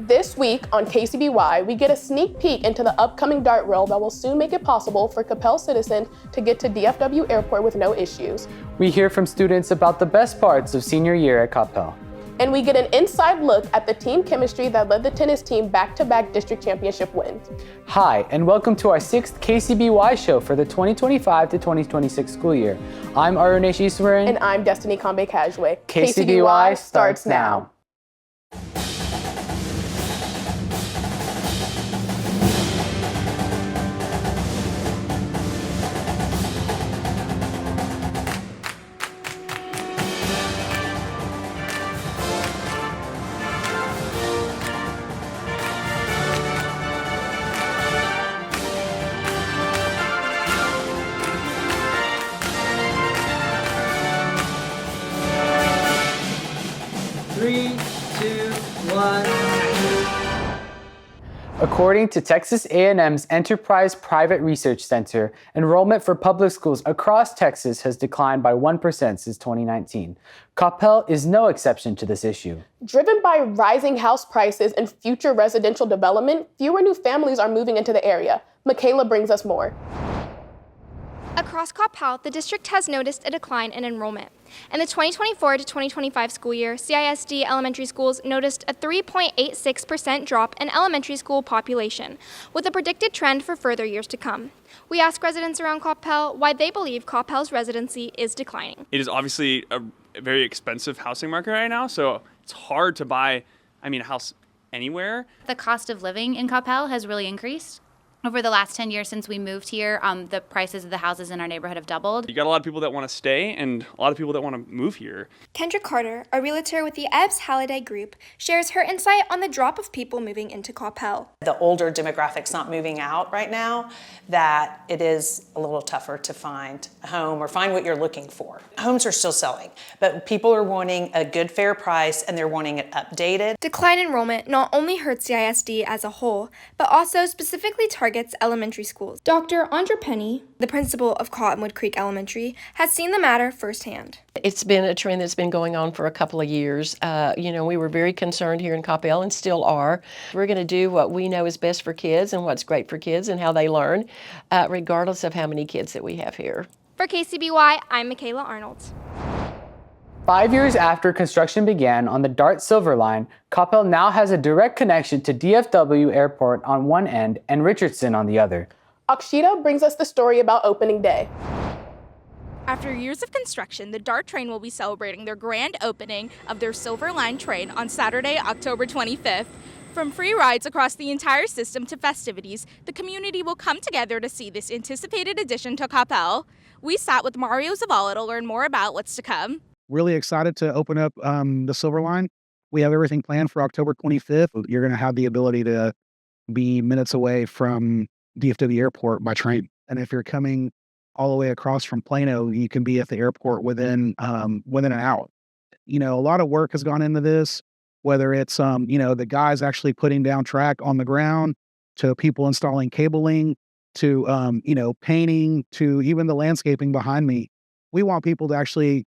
This week on KCBY, we get a sneak peek into the upcoming dart rail that will soon make it possible for Coppell citizens to get to DFW Airport with no issues. We hear from students about the best parts of senior year at Coppell. And we get an inside look at the team chemistry that led the tennis team back-to-back district championship wins. Hi, and welcome to our 6th KCBY show for the 2025 to 2026 school year. I'm Arunesh Iswaran. And I'm Destiny Kambe-Kajwe. KCBY starts now. According to Texas A&M's Enterprise Private Research Center, enrollment for public schools across Texas has declined by 1% since 2019. Coppell is no exception to this issue. Driven by rising house prices and future residential development, fewer new families are moving into the area. Michaela brings us more. Across Coppell, the district has noticed a decline in enrollment. In the 2024 to 2025 school year, CISD elementary schools noticed a 3.86% drop in elementary school population, with a predicted trend for further years to come. We asked residents around Coppell why they believe Coppell's residency is declining. It is obviously a very expensive housing market right now, so it's hard to buy, a house anywhere. The cost of living in Coppell has really increased. Over the last 10 years since we moved here, the prices of the houses in our neighborhood have doubled. You got a lot of people that want to stay and a lot of people that want to move here. Kendra Carter, a realtor with the Ebbs Halliday Group, shares her insight on the drop of people moving into Coppell. The older demographics not moving out right now, that it is a little tougher to find a home or find what you're looking for. Homes are still selling, but people are wanting a good fair price and they're wanting it updated. Decline enrollment not only hurts CISD as a whole, but also specifically targets elementary schools. Dr. Andra Penny, the principal of Cottonwood Creek Elementary, has seen the matter firsthand. It's been a trend that's been going on for a couple of years. We were very concerned here in Coppell and still are. We're going to do what we know is best for kids and what's great for kids and how they learn, regardless of how many kids that we have here. For KCBY, I'm Michaela Arnold. 5 years after construction began on the Dart Silver Line, Coppell now has a direct connection to DFW Airport on one end and Richardson on the other. Akshita brings us the story about opening day. After years of construction, the DART train will be celebrating their grand opening of their Silver Line train on Saturday, October 25th. From free rides across the entire system to festivities, the community will come together to see this anticipated addition to Coppell. We sat with Mario Zavala to learn more about what's to come. Really excited to open up the Silver Line. We have everything planned for October 25th. You're going to have the ability to be minutes away from DFW Airport by train. And if you're coming all the way across from Plano, you can be at the airport within an hour. A lot of work has gone into this, whether it's, the guys actually putting down track on the ground, to people installing cabling, to, painting, to even the landscaping behind me. We want people to actually,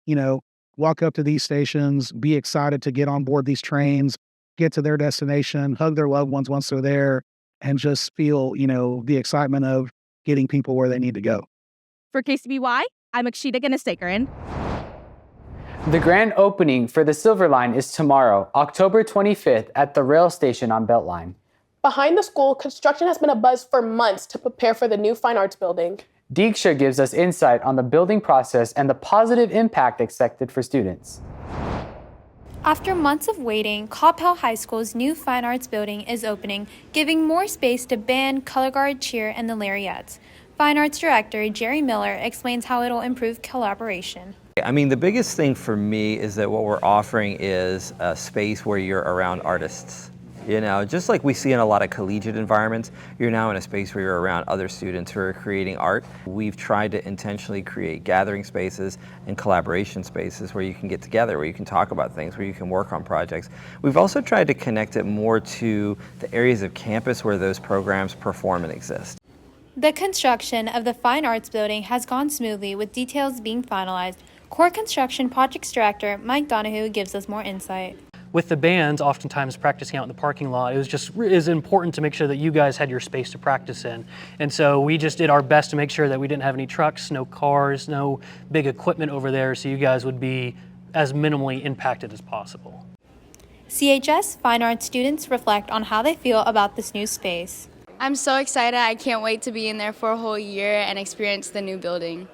walk up to these stations, be excited to get on board these trains, get to their destination, hug their loved ones once they're there, and just feel, the excitement of getting people where they need to go. For KCBY, I'm Akshita Ganasekaran. The grand opening for the Silver Line is tomorrow, October 25th, at the rail station on Beltline. Behind the school, construction has been abuzz for months to prepare for the new Fine Arts building. Deeksha gives us insight on the building process and the positive impact expected for students. After months of waiting, Coppell High School's new Fine Arts building is opening, giving more space to band, color guard, cheer, and the Larriettes. Fine Arts Director Jerry Miller explains how it'll improve collaboration. The biggest thing for me is that what we're offering is a space where you're around artists. Just like we see in a lot of collegiate environments, you're now in a space where you're around other students who are creating art. We've tried to intentionally create gathering spaces and collaboration spaces where you can get together, where you can talk about things, where you can work on projects. We've also tried to connect it more to the areas of campus where those programs perform and exist. The construction of the Fine Arts building has gone smoothly, with details being finalized. Core Construction Projects Director Mike Donahue gives us more insight. with the bands oftentimes practicing out in the parking lot, is important to make sure that you guys had your space to practice in. And so we just did our best to make sure that we didn't have any trucks, no cars, no big equipment over there, so you guys would be as minimally impacted as possible. CHS Fine Arts students reflect on how they feel about this new space. I'm so excited. I can't wait to be in there for a whole year and experience the new building.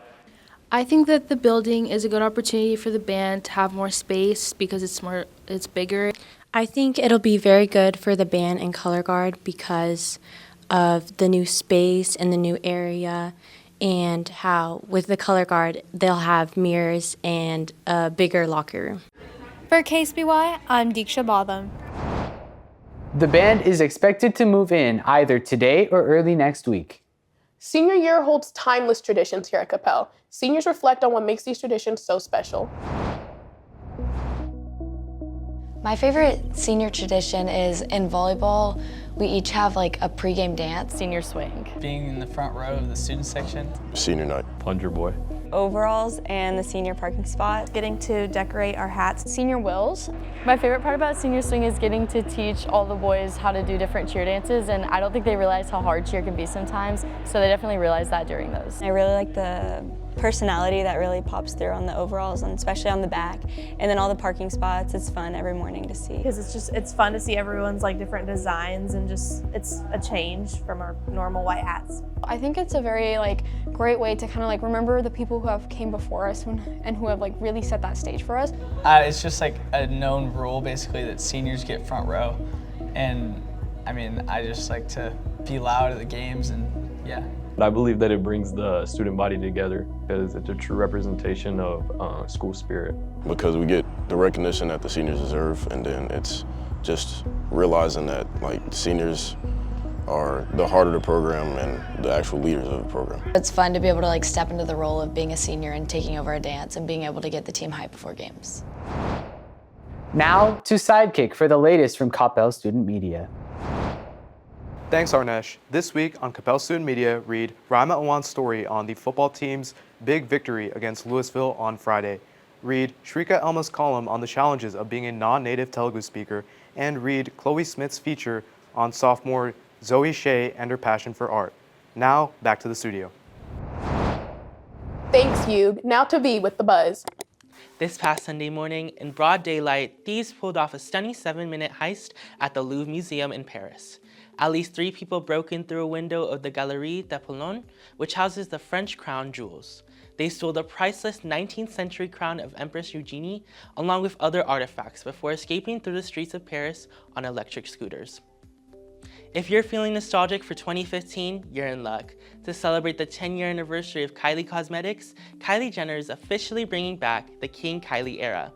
I think that the building is a good opportunity for the band to have more space because it's bigger. I think it'll be very good for the band and color guard because of the new space and the new area, and how with the color guard they'll have mirrors and a bigger locker room. For KCBY, I'm Deeksha Botham. The band is expected to move in either today or early next week. Senior year holds timeless traditions here at Capel. Seniors reflect on what makes these traditions so special. My favorite senior tradition is in volleyball, we each have like a pregame dance. Senior swing. Being in the front row of the student section. Senior night. Plunger boy. Overalls and the senior parking spot. Getting to decorate our hats. Senior wills. My favorite part about senior swing is getting to teach all the boys how to do different cheer dances, and I don't think they realize how hard cheer can be sometimes, so they definitely realize that during those. I really like the personality that really pops through on the overalls, and especially on the back, and then all the parking spots. It's fun every morning to see. Because it's fun to see everyone's like different designs, and just it's a change from our normal white hats. I think it's a very great way to kind of remember the people who have came before us and who have really set that stage for us. It's just a known rule basically that seniors get front row, and I mean I just like to be loud at the games, and yeah. I believe that it brings the student body together because it's a true representation of school spirit. Because we get the recognition that the seniors deserve, and then it's just realizing that seniors are the heart of the program and the actual leaders of the program. It's fun to be able to step into the role of being a senior and taking over a dance and being able to get the team hyped before games. Now to Sidekick for the latest from Capel Student Media. Thanks, Arnesh. This week on Capel Student Media, read Raima Awan's story on the football team's big victory against Louisville on Friday. Read Shrika Elma's column on the challenges of being a non-native Telugu speaker, and read Chloe Smith's feature on sophomore Zoe Shea and her passion for art. Now, back to the studio. Thanks, Hugh. Now to V with the buzz. This past Sunday morning, in broad daylight, thieves pulled off a stunning 7-minute heist at the Louvre Museum in Paris. At least 3 people broke in through a window of the Galerie d'Apollon, which houses the French crown jewels. They stole the priceless 19th century crown of Empress Eugenie, along with other artifacts, before escaping through the streets of Paris on electric scooters. If you're feeling nostalgic for 2015, you're in luck. To celebrate the 10-year anniversary of Kylie Cosmetics, Kylie Jenner is officially bringing back the King Kylie era.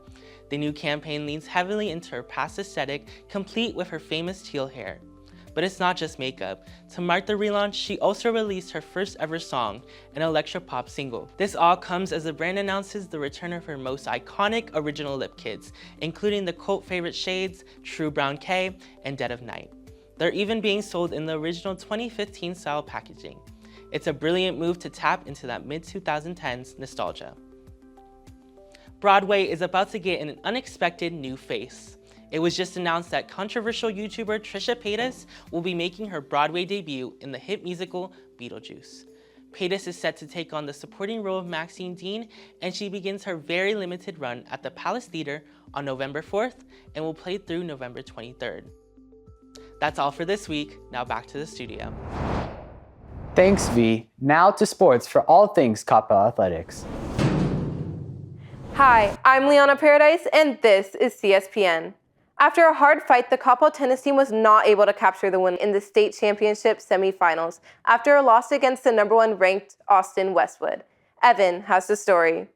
The new campaign leans heavily into her past aesthetic, complete with her famous teal hair. But it's not just makeup. To mark the relaunch, she also released her first ever song, an electropop single. This all comes as the brand announces the return of her most iconic original lip kits, including the cult favorite shades, True Brown K and Dead of Night. They're even being sold in the original 2015 style packaging. It's a brilliant move to tap into that mid-2010s nostalgia. Broadway is about to get an unexpected new face. It was just announced that controversial YouTuber Trisha Paytas will be making her Broadway debut in the hit musical Beetlejuice. Paytas is set to take on the supporting role of Maxine Dean, and she begins her very limited run at the Palace Theater on November 4th and will play through November 23rd. That's all for this week. Now back to the studio. Thanks, V. Now to sports for all things Capel Athletics. Hi, I'm Liana Paradise, and this is CSPN. After a hard fight, the Capel tennis team was not able to capture the win in the state championship semifinals after a loss against the #1 ranked Austin Westwood. Evan has the story.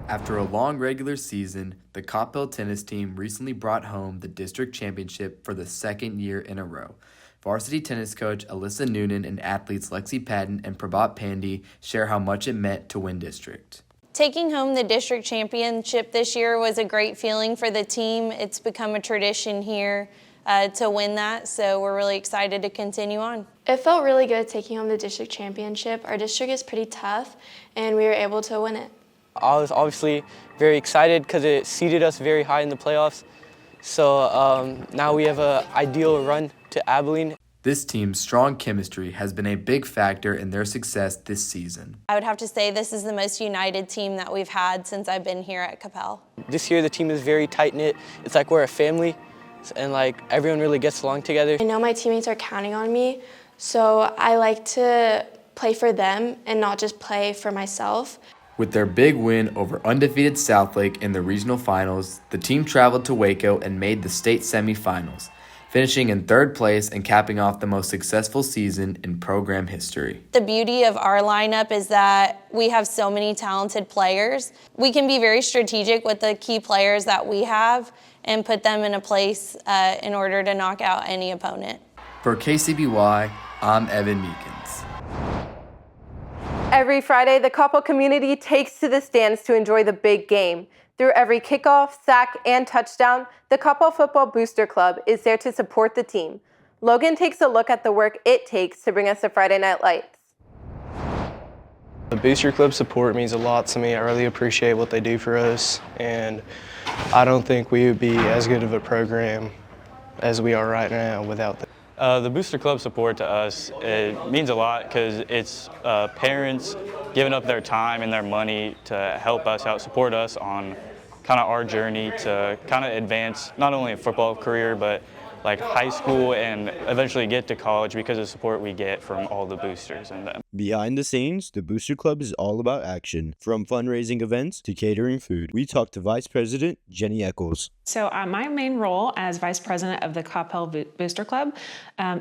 After a long regular season, the Capel tennis team recently brought home the district championship for the 2nd year in a row. Varsity tennis coach Alyssa Noonan and athletes Lexi Patton and Prabhat Pandey share how much it meant to win district. Taking home the district championship this year was a great feeling for the team. It's become a tradition here to win that, so we're really excited to continue on. It felt really good taking home the district championship. Our district is pretty tough, and we were able to win it. I was obviously very excited because it seeded us very high in the playoffs. So now we have an ideal run to Abilene. This team's strong chemistry has been a big factor in their success this season. I would have to say this is the most united team that we've had since I've been here at Capel. This year the team is very tight-knit. It's like we're a family, and like everyone really gets along together. I know my teammates are counting on me, so I like to play for them and not just play for myself. With their big win over undefeated Southlake in the regional finals, the team traveled to Waco and made the state semifinals, finishing in third place and capping off the most successful season in program history. The beauty of our lineup is that we have so many talented players. We can be very strategic with the key players that we have and put them in a place in order to knock out any opponent. For KCBY, I'm Evan Meekins. Every Friday, the Coppell community takes to the stands to enjoy the big game. Through every kickoff, sack, and touchdown, the Coppell Football Booster Club is there to support the team. Logan takes a look at the work it takes to bring us the Friday Night Lights. The Booster Club support means a lot to me. I really appreciate what they do for us, and I don't think we would be as good of a program as we are right now without them. The Booster Club support to us, it means a lot because it's parents giving up their time and their money to help us out, support us on kind of our journey to kind of advance not only a football career, but like high school and eventually get to college because of the support we get from all the boosters and them. Behind the scenes, the Booster Club is all about action. From fundraising events to catering food. We talked to Vice President Jenny Eccles. So my main role as Vice President of the Coppell Booster Club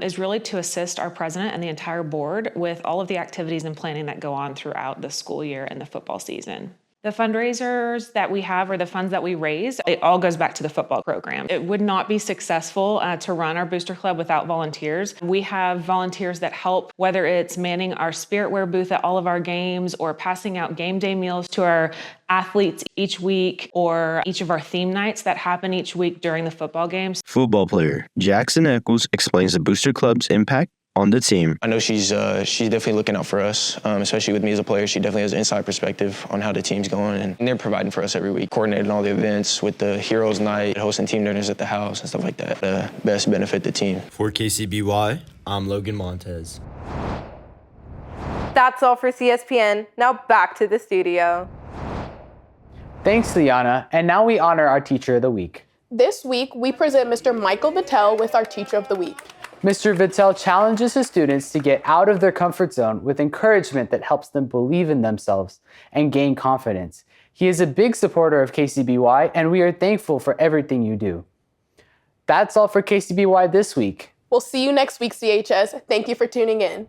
is really to assist our president and the entire board with all of the activities and planning that go on throughout the school year and the football season. The fundraisers that we have or the funds that we raise, it all goes back to the football program. It would not be successful to run our booster club without volunteers. We have volunteers that help, whether it's manning our spirit wear booth at all of our games or passing out game day meals to our athletes each week or each of our theme nights that happen each week during the football games. Football player Jackson Eccles explains the Booster Club's impact on the team. I know she's definitely looking out for us, especially with me as a player. She definitely has an inside perspective on how the team's going, and they're providing for us every week, coordinating all the events with the Heroes Night, hosting team dinners at the house and stuff like that. The best benefit the team. For KCBY, I'm Logan Montez. That's all for CSPN. Now back to the studio. Thanks, Liana. And now we honor our Teacher of the Week. This week, we present Mr. Michael Vittel with our Teacher of the Week. Mr. Vittel challenges his students to get out of their comfort zone with encouragement that helps them believe in themselves and gain confidence. He is a big supporter of KCBY, and we are thankful for everything you do. That's all for KCBY this week. We'll see you next week, CHS. Thank you for tuning in.